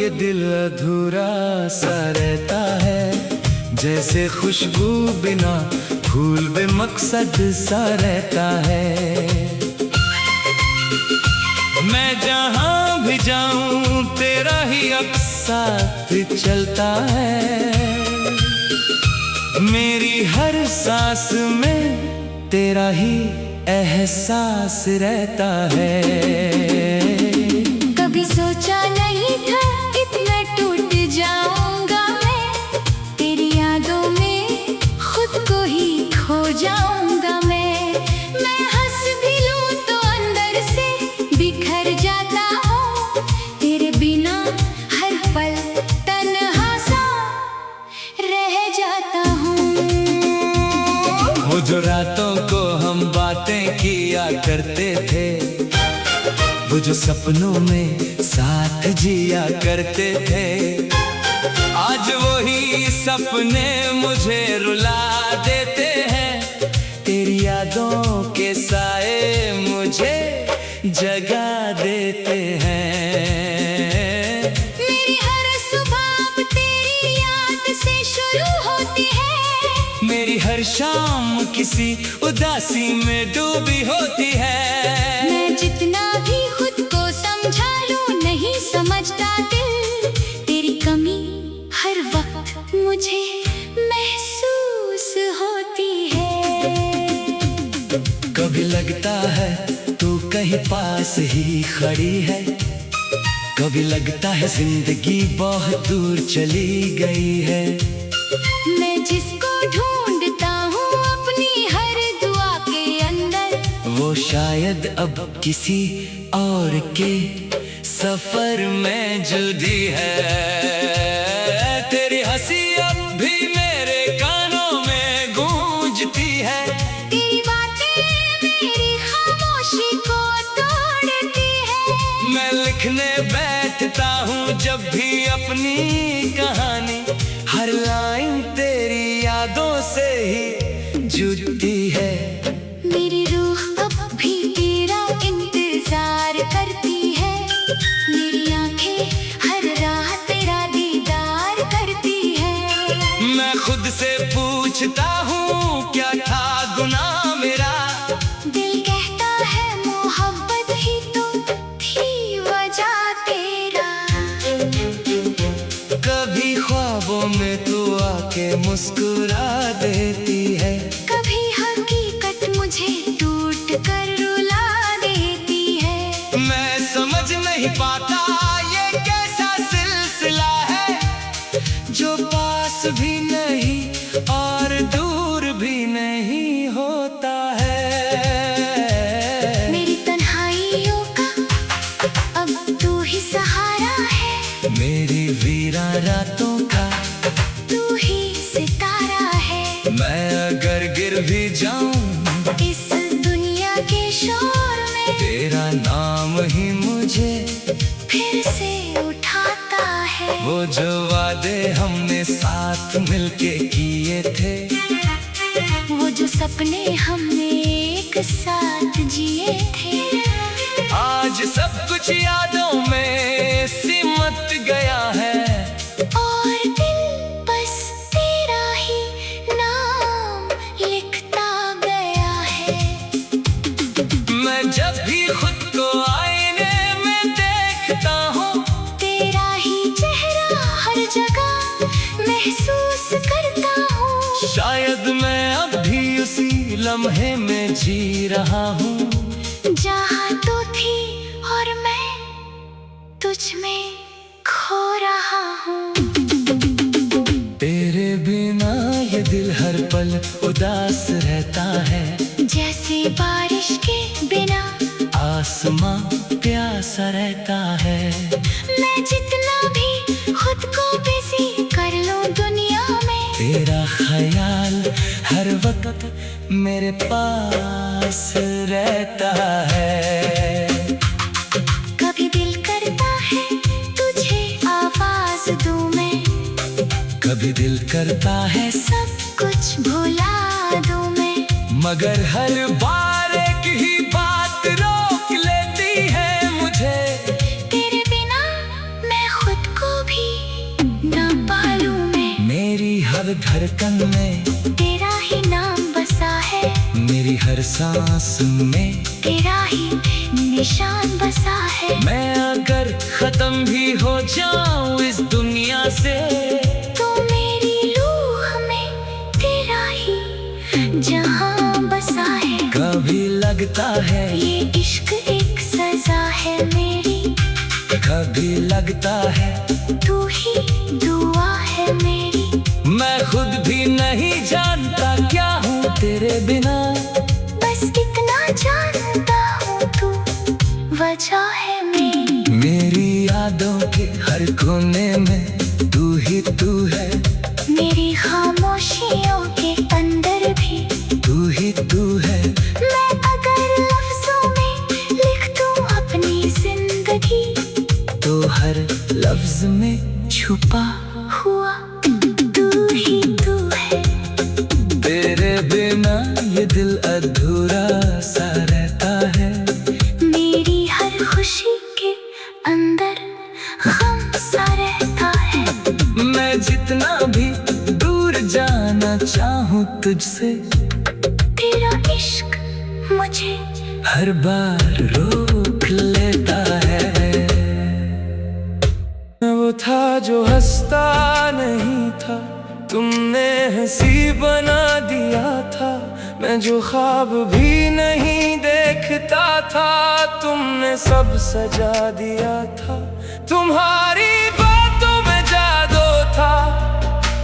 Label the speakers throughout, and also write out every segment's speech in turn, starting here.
Speaker 1: ये दिल अधूरा सा रहता है, जैसे खुशबू बिना फूल बेमकसद सा रहता है। मैं जहाँ भी जाऊँ तेरा ही अक्स साथ चलता है, मेरी हर सांस में तेरा ही एहसास रहता है।
Speaker 2: कभी सोचा नहीं था इतना टूट जाऊंगा मैं, तेरी यादों में खुद को ही खो जाऊंगा मैं हंस भी लूं तो अंदर से बिखर जाता हूँ, तेरे बिना हर पल तन्हा सा रह जाता हूँ।
Speaker 1: वो जो रातों को हम बातें किया करते थे, वो जो सपनों में साथ जिया करते थे, आज वही सपने मुझे रुला देते हैं। तेरी यादों के साए मुझे जगा देते हैं।
Speaker 2: मेरी हर सुबह अब तेरी याद से शुरू होती है,
Speaker 1: मेरी हर शाम किसी उदासी में डूबी होती है।
Speaker 2: मैं जितना भी खुद को समझा लूं नहीं समझता दिल, तेरी कमी हर वक्त मुझे महसूस होती है।
Speaker 1: कभी लगता है तू कहीं पास ही खड़ी है, कभी लगता है जिंदगी बहुत दूर चली गई है।
Speaker 2: मैं जिसको ढूंढता हूँ अपनी हर दुआ के अंदर,
Speaker 1: वो शायद अब किसी और के सफर में जुदी है। तेरी हंसी अब भी मेरे कानों में गूंजती है,
Speaker 2: तेरी बातें मेरी खामोशी को तोड़ती है।
Speaker 1: मैं लिखने बैठता हूँ जब भी अपनी कहानी, हर लाइन तेरी यादों से ही जुड़ती है।
Speaker 2: मेरी रूह अब भी तेरा इंतजार करती है, मेरी आंखें हर राह तेरा दीदार करती है।
Speaker 1: मैं खुद से पूछता हूँ क्या था गुनाह मेरा,
Speaker 2: दिल कहता है मोहब्बत ही तो थी वजह तेरा।
Speaker 1: कभी ख्वाबों में तू आके मुस्कुरा देती है,
Speaker 2: कभी हकीकत मुझे टूट कर रुला देती है।
Speaker 1: मैं समझ नहीं पाता ये कैसा सिलसिला है, जो पास भी नहीं और दूर भी नहीं होता है।
Speaker 2: मेरी तन्हाइयों का अब तू ही सहारा है,
Speaker 1: मेरी वीरान रातों का
Speaker 2: तू ही सितारा है।
Speaker 1: मैं अगर गिर भी जाऊं
Speaker 2: इस दुनिया के शोर में,
Speaker 1: तेरा नाम ही मुझे
Speaker 2: फिर से उठाता है।
Speaker 1: वो जो वादे हमने साथ मिलके किए थे,
Speaker 2: वो जो सपने हमने एक साथ जिए थे,
Speaker 1: आज सब कुछ यादों में सिमट गया है।
Speaker 2: और दिल बस तेरा ही नाम लिखता गया है।
Speaker 1: मैं जब भी खुद को आईने में देखता हूँ,
Speaker 2: तेरा ही चेहरा हर जगह महसूस करता हूँ।
Speaker 1: शायद मैं अब भी उसी लम्हे में जी रहा हूँ,
Speaker 2: जहाँ तू थी और मैं तुझ में खो रहा हूँ।
Speaker 1: तेरे बिना ये दिल हर पल उदास रहता है,
Speaker 2: जैसे बारिश के बिना
Speaker 1: आसमां प्यासा रहता है।
Speaker 2: मैं जितना भी खुद को बिजी कर लूं दुनिया में,
Speaker 1: तेरा ख्याल हर वक्त मेरे पास रहता है।
Speaker 2: कभी दिल करता है तुझे आवाज दूं मैं,
Speaker 1: कभी दिल करता है
Speaker 2: सब कुछ भुला दूं मैं,
Speaker 1: मगर हर बार एक ही बात रोक लेती है मुझे।
Speaker 2: तेरे बिना मैं खुद को
Speaker 1: हर धड़कन में
Speaker 2: तेरा ही नाम बसा है,
Speaker 1: मेरी हर सांस में
Speaker 2: तेरा ही निशान बसा है।
Speaker 1: मैं अगर खत्म भी हो जाऊं इस दुनिया से,
Speaker 2: तो मेरी रूह में तेरा ही जहां बसा है।
Speaker 1: कभी लगता है
Speaker 2: ये इश्क एक सजा है मेरी,
Speaker 1: कभी लगता है
Speaker 2: तू ही दुआ है मेरी।
Speaker 1: मैं खुद भी नहीं जानता क्या हूँ तेरे बिना,
Speaker 2: बस इतना जानता हूँ तू वजह है मेरी।
Speaker 1: मेरी यादों के हर कोने में तू ही तू है,
Speaker 2: मेरी खामोशियों के अंदर भी
Speaker 1: तू ही तू है।
Speaker 2: मैं अगर लफ्जों में लिख दूं अपनी जिंदगी,
Speaker 1: तो हर लफ्ज में
Speaker 2: छुपा हुआ तू ही तू है।
Speaker 1: तेरे बिना ये दिल अधूरा सा रहता है,
Speaker 2: मेरी हर खुशी के अंदर गम सा रहता है।
Speaker 1: मैं जितना भी दूर जाना चाहूँ तुझसे,
Speaker 2: तेरा इश्क मुझे
Speaker 1: हर बार रोक लेता है। वो था जो हंसता नहीं था, तुमने हंसी बना दिया था। मैं जो ख्वाब भी नहीं देखता था, तुमने सब सजा दिया था। तुम्हारी बातों में जादू था,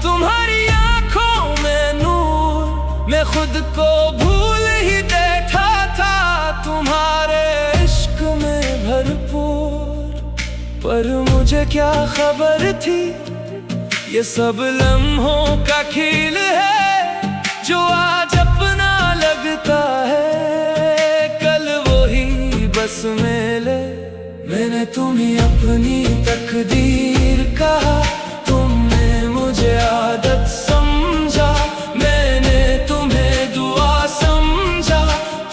Speaker 1: तुम्हारी आंखों में नूर। मैं खुद को भूल ही बैठा था तुम्हारे इश्क में भरपूर। पर मुझे क्या खबर थी ये सब लम्हों का खेल है, जो आज अपना लगता है कल वही बस मेले। मैंने तुम्हें अपनी तकदीर कहा, तुमने मुझे आदत समझा। मैंने तुम्हें दुआ समझा,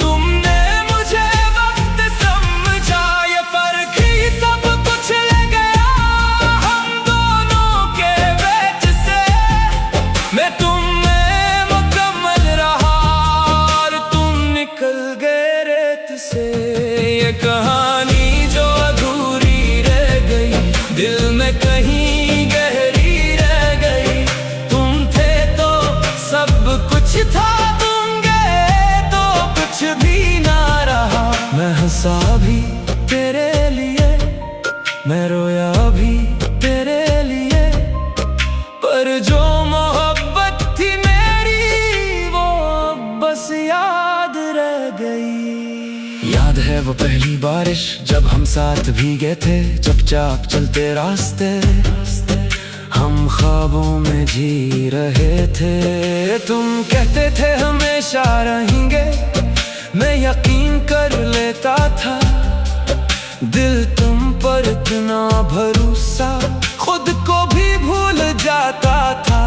Speaker 1: तुमने मुझे वक्त समझा। ये फर्क ही सब कुछ ले गया हम दोनों के बीच से। मैं तुम में मुकम्मल रहा और तुम निकल गए रेत से। ये कहानी जो अधूरी रह गई, दिल में कहीं गहरी रह गई। तुम थे तो सब कुछ था, तुम गए तो कुछ भी ना रहा। मैं हंसा भी तेरे लिए, मैं रोया भी तेरे लिए, पर जो मोहब्बत थी मेरी वो बस याद रह गई। याद है वो पहली बारिश जब हम साथ भीगे थे, चुपचाप चलते रास्ते। हम ख्वाबों में जी रहे थे, तुम कहते थे हमेशा रहेंगे। मैं यकीन कर लेता था, दिल तुम पर इतना भरोसा, खुद को भी भूल जाता था।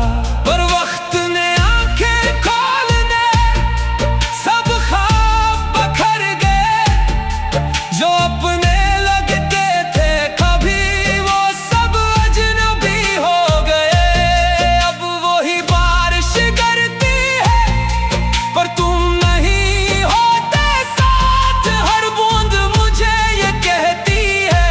Speaker 1: पर वक्त ने आंखें खोलने सब ख्वाब बखर गए। जो अपने लगते थे कभी वो सब अजनबी हो गए। अब वही बारिश गिरती है पर तुम नहीं होते साथ। हर बूंद मुझे ये कहती है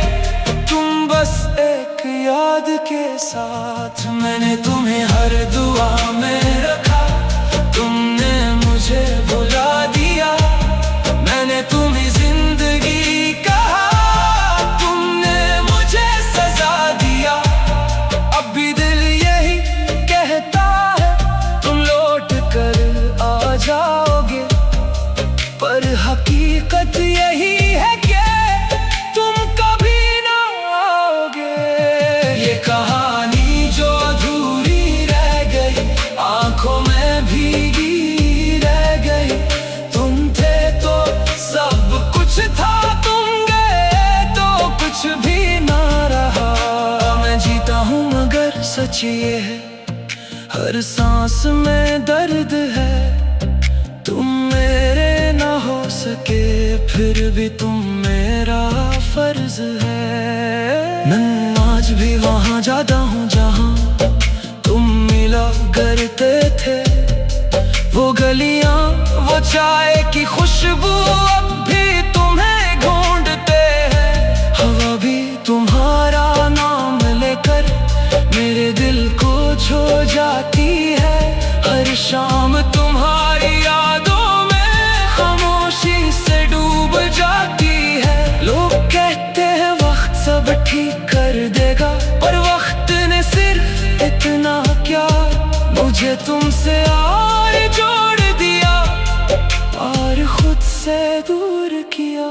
Speaker 1: तुम बस एक याद के साथ। मैंने तुम्हें हर दुआ में रखा, तुमने मुझे भुला दिया। मैंने तुम्हें जिंदगी कहा, तुमने मुझे सजा दिया। अब भी दिल यही कहता है तुम लौट कर आ जाओगे, पर हकीकत यही है कि तुम कभी ना आओगे। ये कहानी जो अधूरी रह गई, आंखों में भीगी रह गई। तुम थे तो सब कुछ था, तुम गए तो कुछ भी ना रहा। मैं जीता हूँ मगर सच ये है, हर सांस में दर्द है। तुम मेरे ना हो सके फिर भी तुम मेरा फर्ज है। मैं आज भी वहाँ जाता हूँ जहाँ तुम मिला करते करते थे। वो गलियां, वो चाय की खुशबू अब भी तुम्हें ढूंढते हैं। हवा भी तुम्हारा नाम लेकर मेरे दिल को छू जाती है। हर शाम तुम्हारी यादों में खामोशी से डूब जाती है। लोग कहते हैं वक्त सब ठीक कर देगा, पर वक्त ने सिर्फ इतना क्या मुझे तुमसे और जोड़ दिया और खुद से दूर किया।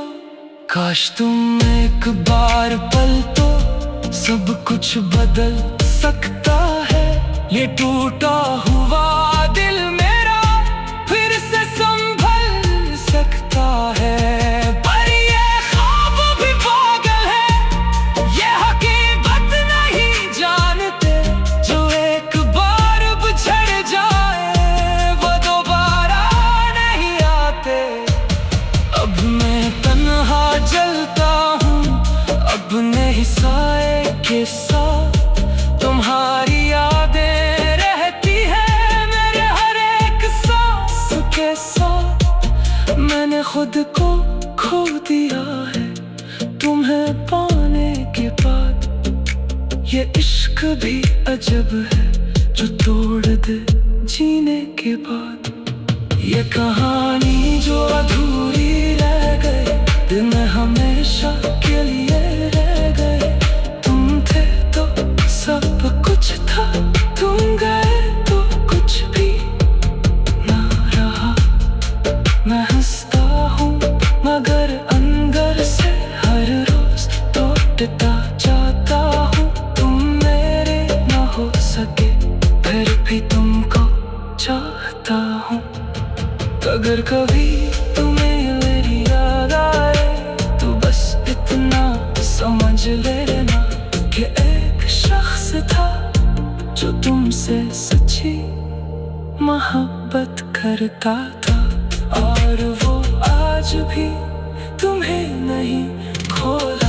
Speaker 1: काश तुम एक बार पल तो सब कुछ बदल सकता है। ये टूटा हुआ दिल मेरा फिर से संभल सकता है। पर ये ख्वाब भी पागल है, ये हकीकत नहीं जानते। जो एक बार बिछड़ जाए वो दोबारा नहीं आते। अब मैं तन्हा जलता हूँ अपने ही साए के साथ। तुम्हारी यादें रहती है मेरे हर एक सांस के साथ। मैंने खुद को खो दिया है तुम्हें पाने के बाद। ये इश्क भी अजब है जो तोड़ दे जीने के बाद। ये कहानी जो अधूरी रह गई, दिन हमेशा के लिए रह गए। तुम थे तो सब कुछ था, तुम गए तो कुछ भी ना रहा। मैं हंसता हूँ मगर अंदर से हर रोज टूटता जाता हूँ। तुम मेरे ना हो सके फिर भी तुमको चाहता हूँ। अगर कभी तुम्हें मेरी याद आए तो बस इतना समझ लेना कि एक शख्स था जो तुमसे सच्ची मोहब्बत करता था। और वो आज भी तुम्हें नहीं खोला।